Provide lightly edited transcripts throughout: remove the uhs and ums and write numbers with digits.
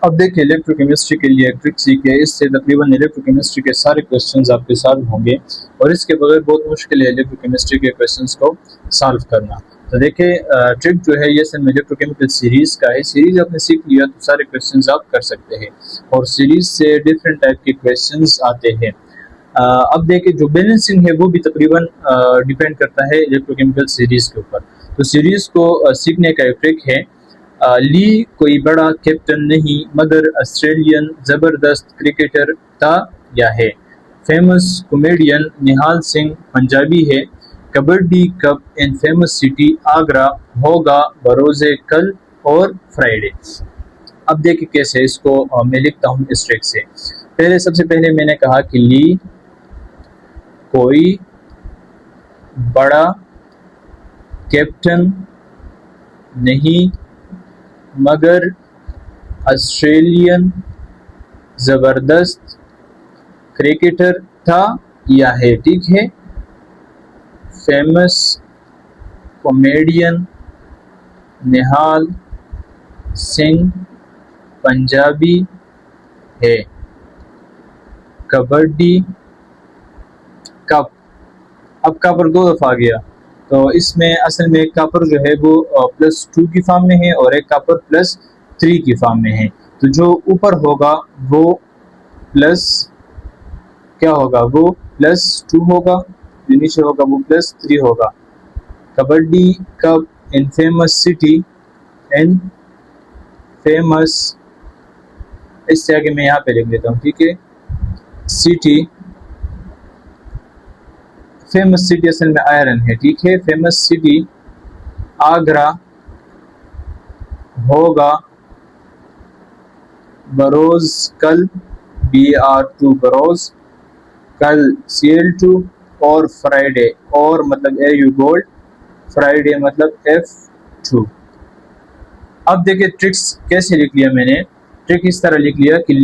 अब देखिए इलेक्ट्रोकेमिस्ट्री के लिए एक ट्रिक सीखिए, इससे तकरीबन इलेक्ट्रोकेमिस्ट्री के सारे क्वेश्चंस आपके सॉल्व होंगे और इसके बगैर बहुत मुश्किल है इलेक्ट्रोकेमिस्ट्री के क्वेश्चंस को सॉल्व करना। तो देखिए ट्रिक जो है ये सिर्फ इलेक्ट्रोकेमिकल सीरीज का है। सीरीज आपने सीख लिया तो सारे क्वेश्चंस आप कर सकते हैं और सीरीज से डिफरेंट टाइप के क्वेश्चंस आते हैं। अब देखिए जो बैलेंसिंग है वो भी तकरीबन डिपेंड करता है इलेक्ट्रोकेमिकल सीरीज के ऊपर। तो सीरीज को सीखने का एक ट्रिक है, ली कोई बड़ा कैप्टन नहीं मगर ऑस्ट्रेलियन जबरदस्त क्रिकेटर था या है। फेमस कॉमेडियन निहाल सिंह पंजाबी है। कबड्डी कप इन फेमस सिटी आगरा होगा बरोजे कल और फ्राइडे। अब देखिए कैसे इसको मैं लिखता हूँ इस ट्रिक से। सबसे पहले मैंने कहा कि ली कोई बड़ा कैप्टन नहीं मगर ऑस्ट्रेलियन जबरदस्त क्रिकेटर था या है। ठीक है, फेमस कॉमेडियन निहाल सिंह पंजाबी है। कबड्डी कप, अब का पर 2 दफा आ गया तो इसमें असल में एक का पर जो है वो +2 की फॉर्म में है और एक का पर +3 की फॉर्म में है। तो जो ऊपर होगा वो प्लस क्या होगा, वो +2 होगा, जो नीचे होगा वो +3 होगा। कबड्डी कप इन फेमस सिटी, इन फेमस, इससे आगे मैं यहाँ पे लिख देता हूँ। ठीक है, सिटी, फेमस सिटी असल में आयरन है। ठीक है, फेमस सिटी आगरा होगा बरोज कल, BR2 बरोज कल CL2 और फ्राइडे, और मतलब AU गोल्ड, फ्राइडे मतलब F2। अब देखिए ट्रिक्स कैसे लिख लिया मैंने। ट्रिक इस तरह लिख लिया कि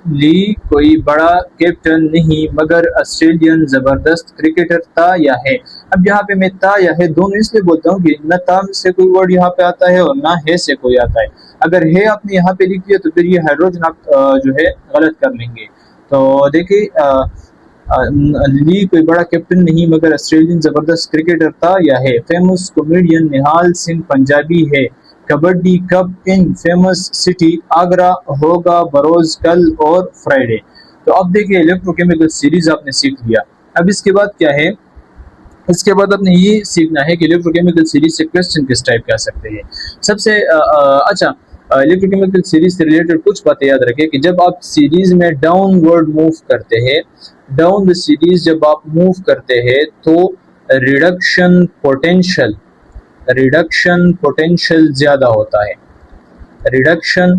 ली कोई बड़ा कैप्टन नहीं मगर ऑस्ट्रेलियन जबरदस्त क्रिकेटर था या है। अब यहाँ पे मैं था या है दोनों इसलिए बोलता हूँ कि न था से कोई वर्ड यहाँ पे आता है और ना है से कोई आता है। अगर है आपने यहाँ पे लिख दिया तो फिर ये हाइड्रोजन आप जो है गलत कर लेंगे। तो देखिए ली कोई बड़ा कैप्टन नहीं मगर ऑस्ट्रेलियन जबरदस्त क्रिकेटर था या है। फेमस कॉमेडियन निहाल सिंह पंजाबी है। कबड्डी कप इन फेमस सिटी आगरा होगा बरोज कल और फ्राइडे। तो अब देखिए इलेक्ट्रोकेमिकल सीरीज आपने सीख लिया। अब इसके बाद क्या है, इसके बाद आपने ये सीखना है कि इलेक्ट्रोकेमिकल सीरीज से क्वेश्चन किस टाइप के आ सकते हैं। सबसे अच्छा, इलेक्ट्रोकेमिकल सीरीज से रिलेटेड कुछ बातें याद रखें कि जब आप सीरीज में डाउनवर्ड मूव करते हैं, डाउन द सीरीज जब आप मूव करते हैं तो रिडक्शन पोटेंशियल ज्यादा होता है। रिडक्शन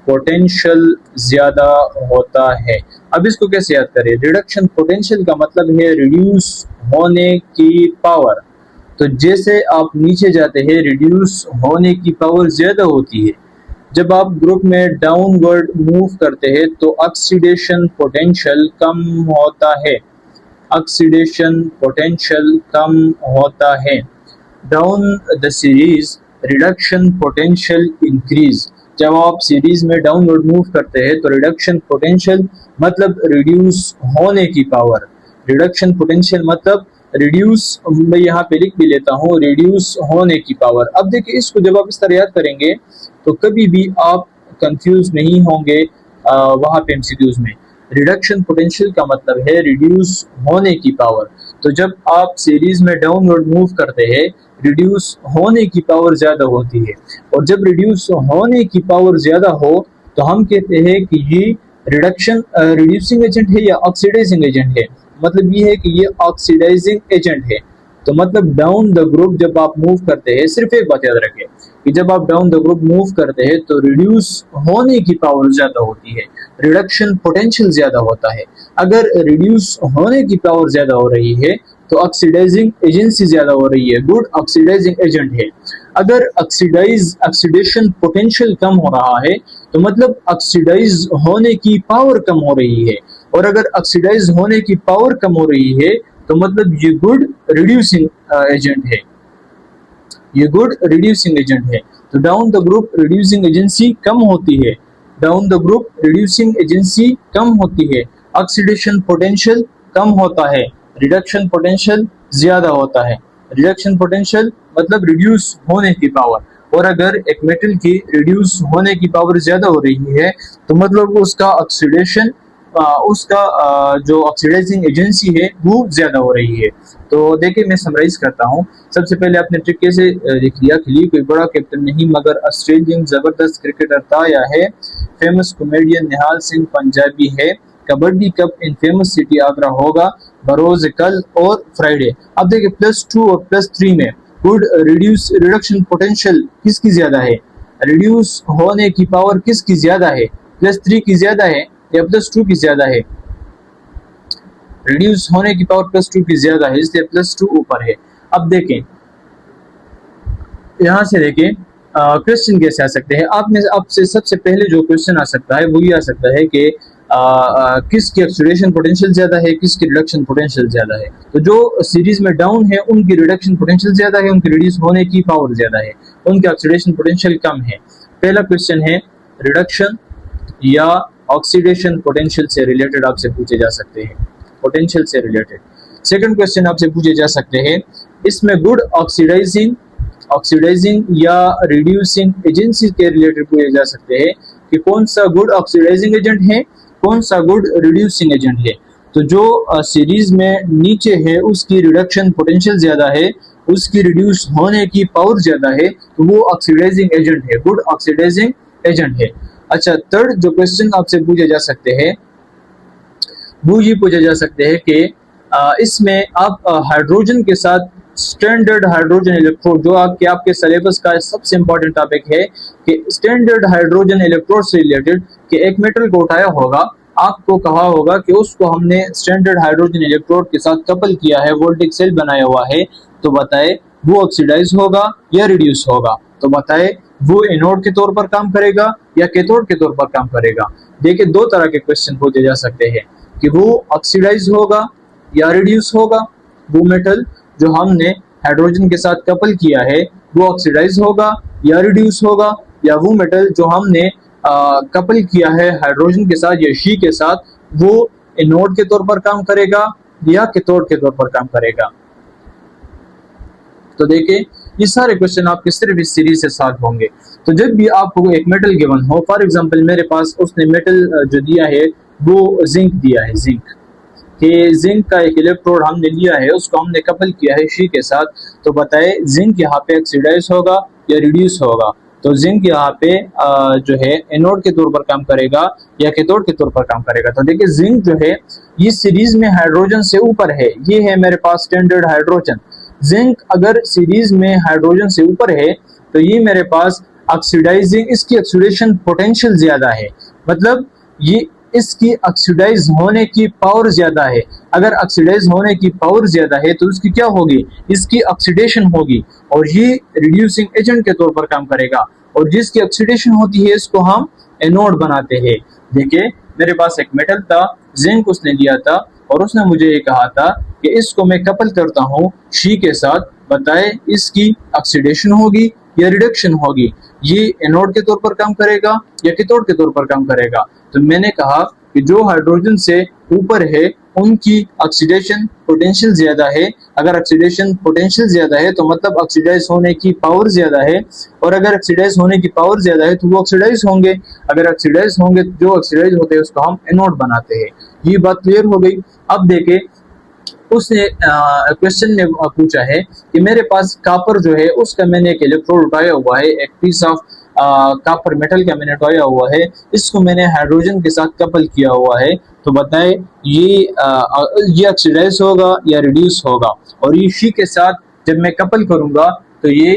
पोटेंशियल ज्यादा होता है। अब इसको कैसे याद करें। रिडक्शन पोटेंशियल का मतलब है रिड्यूस होने की पावर। तो जैसे आप नीचे जाते हैं रिड्यूस होने की पावर ज्यादा होती है। जब आप ग्रुप में डाउनवर्ड मूव करते हैं तो ऑक्सीडेशन पोटेंशियल कम होता है। ऑक्सीडेशन पोटेंशियल कम होता है। Down the series reduction potential increase. जब आप सीरीज में डाउनवर्ड मूव करते हैं तो रिडक्शन पोटेंशियल मतलब रिड्यूस होने की पावर। रिडक्शन पोटेंशियल मतलब रिड्यूस, मैं यहाँ पे लिख भी लेता हूँ, रिड्यूस होने की पावर। अब देखिए इसको जब आप इस तरह याद करेंगे तो कभी भी आप कंफ्यूज नहीं होंगे वहाँ पे MCQs में। रिडक्शन पोटेंशियल का मतलब है रिड्यूस होने की पावर। तो जब आप सीरीज में डाउनवर्ड मूव करते हैं रिड्यूस होने की पावर ज्यादा होती है, और जब रिड्यूस होने की पावर ज्यादा हो तो हम कहते हैं कि ये रिड्यूसिंग एजेंट है या ऑक्सीडाइजिंग एजेंट है। मतलब ये है कि ये ऑक्सीडाइजिंग एजेंट है। तो मतलब डाउन द ग्रुप जब आप मूव करते हैं, सिर्फ एक बात याद रखें कि जब आप डाउन द ग्रुप मूव करते हैं तो रिड्यूस होने की पावर ज्यादा होती है, रिडक्शन पोटेंशियल ज्यादा होता है। अगर रिड्यूस होने की पावर ज्यादा हो रही है तो ऑक्सीडाइजिंग एजेंसी ज्यादा हो रही है, गुड ऑक्सीडाइजिंग एजेंट है। अगर ऑक्सीडेशन पोटेंशियल कम हो रहा है तो मतलब ऑक्सीडाइज होने की पावर कम हो रही है, और अगर ऑक्सीडाइज होने की पावर कम हो रही है तो मतलब ये गुड रिड्यूसिंग एजेंट है, ये गुड रिड्यूसिंग एजेंट है। तो down the group reducing agency कम होती है down the group reducing agency कम होती है, ऑक्सीडेशन पोटेंशियल कम होता है, रिडक्शन पोटेंशियल ज्यादा होता है। रिडक्शन पोटेंशियल मतलब रिड्यूस होने की पावर, और अगर एक मेटल की रिड्यूस होने की पावर ज्यादा हो रही है तो मतलब उसका ऑक्सीडेशन जो ऑक्सीडाइजिंग एजेंसी है वो ज्यादा हो रही है। तो देखिए मैं समराइज करता हूँ। सबसे पहले आपने ट्रिक कैसे लिख लिया कि कोई बड़ा कैप्टन नहीं मगर ऑस्ट्रेलियन जबरदस्त क्रिकेटर था, या है फेमस कॉमेडियन निहाल सिंह पंजाबी है, कबड्डी कप इन फेमस सिटी आगरा होगा बरोज कल और फ्राइडे। अब देखिए +2 और +3 में गुड रिडक्शन पोटेंशियल किसकी ज्यादा है, रिड्यूस होने की पावर किसकी ज्यादा है, +3 की ज्यादा है या +2 की ज्यादा है। रिड्यूस होने की पावर +2 की ज्यादा है, इसलिए +2 ऊपर है। अब देखें यहां से देखें क्वेश्चन कैसे आ सकते हैं। आप में आपसे सबसे पहले जो क्वेश्चन आ सकता है वो ये आ सकता है कि किसकी ऑक्सीडेशन पोटेंशियल ज्यादा है, किसकी रिडक्शन पोटेंशियल ज्यादा है। तो जो सीरीज में डाउन है उनकी रिडक्शन पोटेंशियल ज्यादा है, उनकी रिड्यूस होने की पावर ज्यादा है, उनकी ऑक्सीडेशन पोटेंशियल कम है। पहला क्वेश्चन है रिडक्शन या ऑक्सीडेशन पोटेंशियल से रिलेटेड आपसे पूछे जा सकते हैं, पोटेंशियल से रिलेटेड। सेकंड क्वेश्चन आपसे पूछे जा सकते हैं इसमें गुड ऑक्सीडाइजिंग या रिड्यूसिंग एजेंसी के रिलेटेड पूछे जा सकते हैं कि कौन सा गुड ऑक्सीडाइजिंग एजेंट है, कौन सा गुड रिड्यूसिंग एजेंट है। तो जो सीरीज में नीचे है उसकी रिडक्शन पोटेंशियल ज्यादा है, उसकी रिड्यूस होने की पावर ज्यादा है, तो वो ऑक्सीडाइजिंग एजेंट है, गुड ऑक्सीडाइजिंग एजेंट है। अच्छा, थर्ड जो क्वेश्चन आपसे पूछे जा सकते हैं वो ये पूछे जा सकते हैं कि इसमें आप हाइड्रोजन के साथ स्टैंडर्ड हाइड्रोजन इलेक्ट्रोड, जो आपके सिलेबस का सबसे इंपॉर्टेंट टॉपिक है कि स्टैंडर्ड हाइड्रोजन इलेक्ट्रोड से रिलेटेड, कि एक मेटल को उठाया होगा, आपको कहा होगा कि उसको हमने स्टैंडर्ड हाइड्रोजन इलेक्ट्रोड के साथ कपल किया है, वोल्टिक सेल बनाया हुआ है, तो बताए वो ऑक्सीडाइज होगा या रिड्यूस होगा। तो बताए वो एनोड के तौर पर काम करेगा या कैथोड के तौर पर काम करेगा। देखिए दो तरह के क्वेश्चन पूछे जा सकते हैं कि वो ऑक्सीडाइज होगा या रिड्यूस होगा। वो मेटल जो हमने हाइड्रोजन के साथ कपल किया है वो ऑक्सीडाइज होगा या रिड्यूस होगा, या वो मेटल जो हमने कपल किया है हाइड्रोजन के साथ या शी के साथ वो एनोड के तौर पर काम करेगा या कैथोड के तौर पर काम करेगा। तो देखिए ये सारे क्वेश्चन आपके सिर्फ इस सीरीज से सॉल्व होंगे। तो जब भी आपको एक मेटल गिवन हो, फॉर एग्जांपल मेरे पास उसने मेटल जो दिया है वो जिंक दिया है, जिंक का एक इलेक्ट्रोड हमने लिया है, उसको हमने कपल किया है शी के साथ, तो बताए जिंक यहाँ पे ऑक्सीडाइज होगा या रिड्यूस होगा। तो जिंक यहाँ पे जो है एनोड के तौर पर काम करेगा या कैथोड के तौर पर काम करेगा। तो देखिए जिंक जो है ये सीरीज में हाइड्रोजन से ऊपर है, ये है मेरे पास स्टैंडर्ड हाइड्रोजन। जिंक अगर सीरीज में हाइड्रोजन से ऊपर है तो ये मेरे पास ऑक्सीडाइजिंग, इसकी ऑक्सीडेशन पोटेंशियल ज्यादा है, मतलब ये इसकी ऑक्सीडाइज होने की पावर ज्यादा है। अगर ऑक्सीडाइज होने की पावर ज्यादा है तो इसकी क्या होगी, इसकी ऑक्सीडेशन होगी, और ये रिड्यूसिंग एजेंट के तौर पर काम करेगा, और जिसकी ऑक्सीडेशन होती है इसको हम एनोड बनाते हैं। देखिए मेरे पास एक मेटल था, जिंक उसने दिया था, और उसने मुझे ये कहा था कि इसको मैं कपल करता हूँ शी के साथ, बताए इसकी ऑक्सीडेशन होगी या रिडक्शन होगी, ये एनोड के तौर पर काम करेगा या कैथोड के तौर पर काम करेगा। तो मैंने कहा कि जो हाइड्रोजन से ऊपर है उनकी ऑक्सीडेशन पोटेंशियल ज्यादा है। अगर ऑक्सीडेशन पोटेंशियल ज्यादा है तो मतलब ऑक्सीडाइज होने की पावर ज्यादा है, और अगर ऑक्सीडाइज होने की पावर ज्यादा है तो वो ऑक्सीडाइज होंगे। अगर ऑक्सीडाइज होंगे, जो ऑक्सीडाइज होते हैं उसको हम एनोड बनाते हैं। ये बात क्लियर हो गई। अब देखें उसने क्वेश्चन में पूछा है कि मेरे पास कापर जो है उसका मैंने एक इलेक्ट्रोड उठाया हुआ है, एक पीस ऑफ कापर मेटल का मैंने उठाया हुआ है, इसको मैंने हाइड्रोजन के साथ कपल किया हुआ है, तो बताए ये ऑक्सीडाइज होगा या रिड्यूस होगा। और ये शी के साथ जब मैं कपल करूंगा तो ये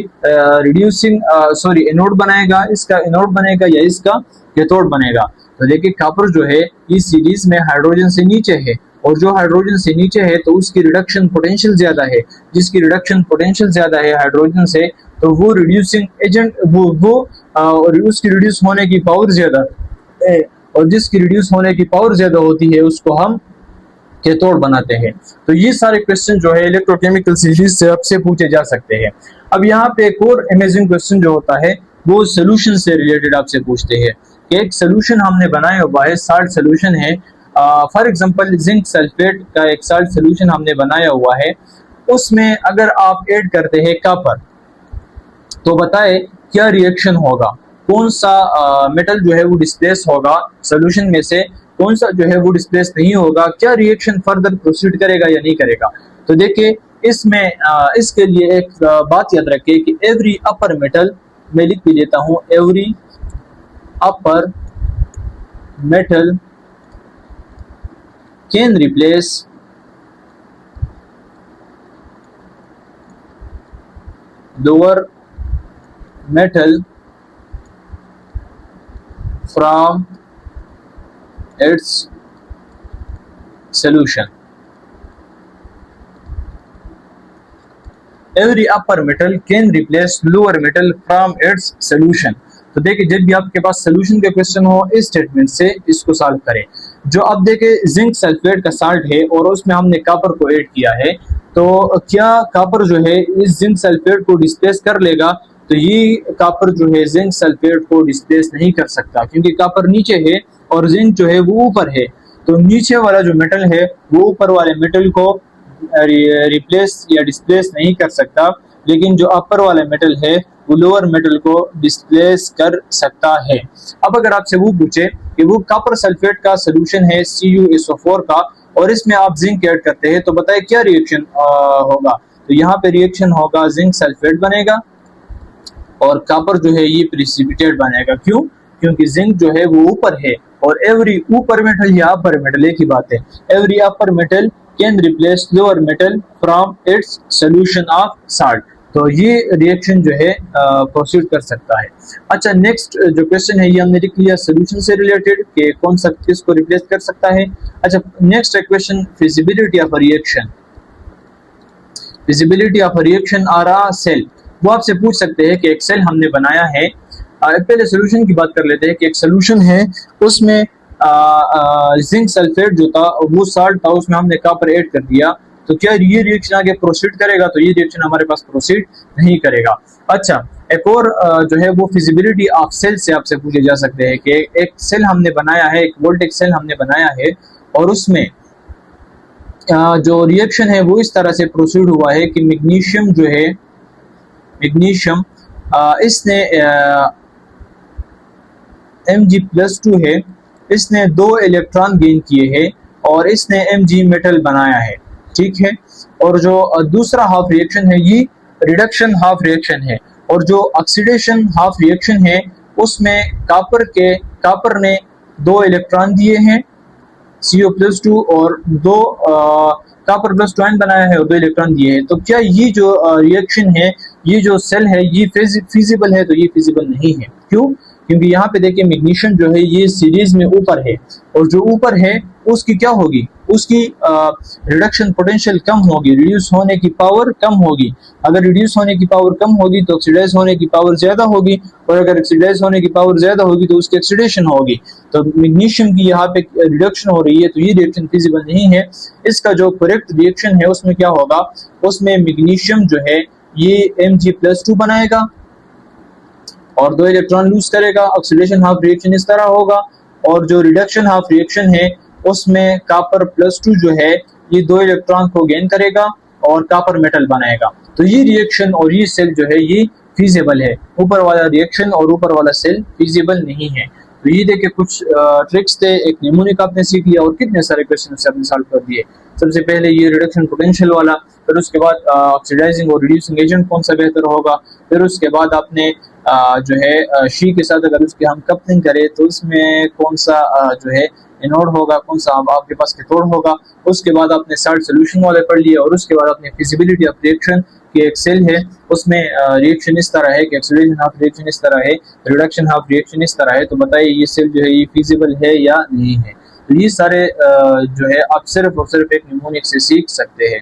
एनोड बनाएगा, इसका एनोड बनेगा या इसका कैथोड बनेगा। तो देखिए कापर जो है इस सीरीज में हाइड्रोजन से नीचे है, और जो हाइड्रोजन से नीचे है तो उसकी रिडक्शन पोटेंशियल ज्यादा है, जिसकी रिडक्शन पोटेंशियल ज्यादा है हाइड्रोजन से, तो वो रिड्यूसिंग एजेंट उसकी रिड्यूस होने की पावर ज्यादा है, और जिसकी रिड्यूस होने की पावर ज्यादा होती है उसको हम कैथोड बनाते हैं। तो ये सारे क्वेश्चन जो है इलेक्ट्रोकेमिकल सीरीज से आपसे पूछे जा सकते हैं। अब यहाँ पे एक और अमेजिंग क्वेश्चन जो होता है वो सोल्यूशन से रिलेटेड आपसे पूछते हैं कि एक सोल्यूशन हमने बनाया हुआ है, साल्ट सोल्यूशन है, फॉर एग्जांपल जिंक सल्फेट का एक साल्ट सोल्यूशन हमने बनाया हुआ है, उसमें अगर आप ऐड करते हैं कॉपर, तो बताए क्या रिएक्शन होगा, कौन सा मेटल जो है वो डिस्प्लेस होगा सोल्यूशन में से, कौन सा जो है वो डिस्प्लेस नहीं होगा, क्या रिएक्शन फर्दर प्रोसीड करेगा या नहीं करेगा। तो देखिए इसमें इसके लिए एक बात याद रखिए कि एवरी अपर मेटल, मैं लिख भी देता हूं, every upper metal can replace lower metal from its solution. Every upper metal can replace lower metal from its solution. तो देखिए जब भी आपके पास सोल्यूशन के क्वेश्चन हो, इस स्टेटमेंट से इसको सॉल्व करें। जो अब देखिए जिंक सल्फेट का साल्ट है और उसमें हमने कॉपर को ऐड किया है, तो क्या कॉपर जो है इस जिंक सल्फेट को डिस्प्लेस कर लेगा? तो ये कॉपर जो है जिंक सल्फेट को डिस्प्लेस नहीं कर सकता, क्योंकि कॉपर नीचे है और जिंक जो है वो ऊपर है। तो नीचे वाला जो मेटल है वो ऊपर वाले मेटल को रिप्लेस या डिस्प्लेस नहीं कर सकता, लेकिन जो अपर वाला मेटल है वो लोअर मेटल को डिस्प्लेस कर सकता है। अब अगर आपसे वो पूछे कि वो कॉपर सल्फेट का सोल्यूशन है CuSO4 का, और इसमें आप जिंक ऐड करते हैं, तो बताए क्या रिएक्शन होगा। तो यहाँ पे रिएक्शन होगा, जिंक सल्फेट बनेगा और कॉपर जो है ये प्रिसिपिटेट बनेगा। क्यों? क्योंकि जिंक जो है वो ऊपर है और एवरी ऊपर मेटल या अपर मेटल एक ही बात है, every upper metal can replace lower metal from its solution of salt. तो ये रिएक्शन जो है प्रोसीड कर सकता है। अच्छा, नेक्स्ट जो क्वेश्चन है ये हमने लिख लिया सोल्यूशन से रिलेटेड कि कौन सा किसको रिप्लेस कर सकता है। अच्छा, next question feasibility of reaction. Feasibility of reaction आ रहा सेल, वो आपसे पूछ सकते हैं कि एक सेल हमने बनाया है। पहले सोल्यूशन की बात कर लेते हैं कि एक सोल्यूशन है, उसमें जिंक सल्फेट जो था वो साल्ट था, उसमें हमने कॉपर ऐड कर दिया, तो क्या ये रिएक्शन आगे प्रोसीड करेगा? तो ये रिएक्शन हमारे पास प्रोसीड नहीं करेगा। अच्छा, एक और जो है वो फिजिबिलिटी ऑफ सेल से आपसे पूछे जा सकते हैं कि एक सेल हमने बनाया है, एक वोल्टेज सेल हमने बनाया है, और उसमें जो रिएक्शन है वो इस तरह से प्रोसीड हुआ है कि मैग्नीशियम जो है, मैग्नीशियम इसने Mg+2 है, इसने 2 इलेक्ट्रॉन गेन किए हैं और इसने Mg मेटल बनाया है, ठीक है। और जो दूसरा हाफ रिएक्शन है ये रिडक्शन हाफ रिएक्शन है, और जो ऑक्सीडेशन हाफ रिएक्शन है उसमें कॉपर ने 2 इलेक्ट्रॉन दिए हैं CO+2 और 2 कॉपर प्लस टू आयन बनाया है और 2 इलेक्ट्रॉन दिए हैं। तो क्या ये जो रिएक्शन है, ये जो सेल है, ये फिजिबल है? तो ये फिजिबल नहीं है। क्यों? क्योंकि यहाँ पे देखिए मैग्नीशियम जो है ये सीरीज में ऊपर है, और जो ऊपर है उसकी क्या होगी, उसकी रिडक्शन पोटेंशियल कम होगी, रिड्यूस होने की पावर कम होगी। अगर रिड्यूस होने की पावर कम होगी तो ऑक्सीडाइज होने की पावर ज्यादा होगी, और अगर ऑक्सीडाइज होने की पावर ज्यादा होगी तो उसकी ऑक्सीडेशन होगी। तो मैग्नीशियम की यहाँ पे रिडक्शन हो रही है, तो ये रिएक्शन फिजिबल नहीं है। इसका जो करेक्ट रिएक्शन है उसमें क्या होगा, उसमें मैग्नीशियम जो है ये Mg+2 बनाएगा और 2 इलेक्ट्रॉन लूज करेगा। ऑक्सीडेशन हाफ रिएक्शन इस तरह होगा, और जो रिडक्शन हाफ रिएक्शन है उसमें कॉपर+2 जो है ये 2 इलेक्ट्रॉन को गेन करेगा और कॉपर मेटल बनाएगा। तो ये रिएक्शन और ये सेल जो है ये फिजिबल है। ऊपर वाला रिएक्शन और ऊपर वाला सेल फिजिबल नहीं है। तो ये देखिए कुछ ट्रिक्स थे, एक निमोनिक आपने सीख लिया और कितने सारे क्वेश्चन से आपने सॉल्व कर दिए। सबसे पहले ये रिडक्शन पोटेंशियल वाला, फिर उसके बाद ऑक्सीडाइजिंग और रिड्यूसिंग एजेंट कौन सा बेहतर होगा, फिर उसके बाद आपने जो है शी के साथ अगर उसकी हम कपलिंग करें तो उसमें कौन सा जो है एनोड होगा, कौन सा आपके पास कैथोड होगा। उसके बाद आपने साल्ट सोल्यूशन वाले पढ़ लिए, और उसके बाद आपने फिजिबिलिटी ऑफ रिएक्शन कि एक सेल है उसमें रिएक्शन इस तरह है कि ऑक्सीडेशन हाफ रिएक्शन इस तरह है, रिडक्शन हाफ रिएक्शन इस तरह है। तो बताइए ये सेल जो है ये फिजिबल है या नहीं है। तो ये सारे जो है आप सिर्फ और सिर्फ एक निमोनिक से सीख सकते हैं।